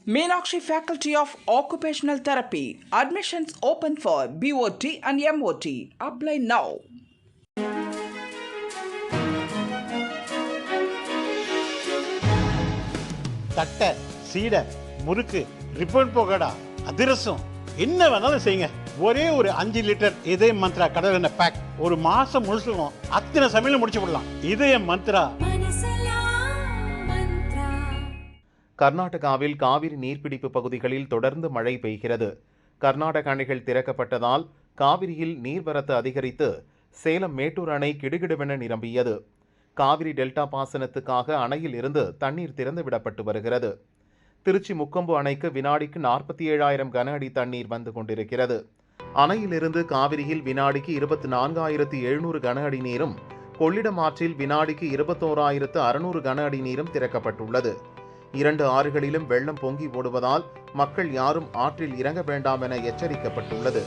Meenakshi Faculty of Occupational Therapy. Admissions open for BOT and MOT. Apply now. தட்டை, சீடை, முறுக்கு, ribbon போகடா, அதிரசம் என்ன வேணாலும் செய்யுங்க. ஒரே ஒரு 5 லிட்டர் இதய மந்த்ரா கடல் எண்ணெய் பேக் ஒரு மாசம் முழுசுக்கும் அத்தனை சமையல முடிச்சு விடலாம். இதய மந்த்ரா. கர்நாடகாவில் காவிரி நீர்பிடிப்பு பகுதிகளில் தொடர்ந்து மழை பெய்கிறது. கர்நாடக அணைகள் திறக்கப்பட்டதால் காவிரியில் நீர்வரத்து அதிகரித்து சேலம் மேட்டூர் அணை கிடுகிடுவென நிரம்பியது. காவிரி டெல்டா பாசனத்துக்காக அணையில் இருந்து தண்ணீர் திறந்துவிடப்பட்டு வருகிறது. திருச்சி முக்கொம்பு அணைக்கு வினாடிக்கு 47,000 கன அடி தண்ணீர் வந்து கொண்டிருக்கிறது. அணையிலிருந்து காவிரியில் வினாடிக்கு 24,700 கன அடி நீரும், கொள்ளிடம் ஆற்றில் வினாடிக்கு 21,600 கன அடி நீரும் திறக்கப்பட்டுள்ளது. 2 ஆறுகளிலும் வெள்ளம் பொங்கி ஓடுவதால் மக்கள் யாரும் ஆற்றில் இறங்க வேண்டாம் என எச்சரிக்கப்பட்டுள்ளது.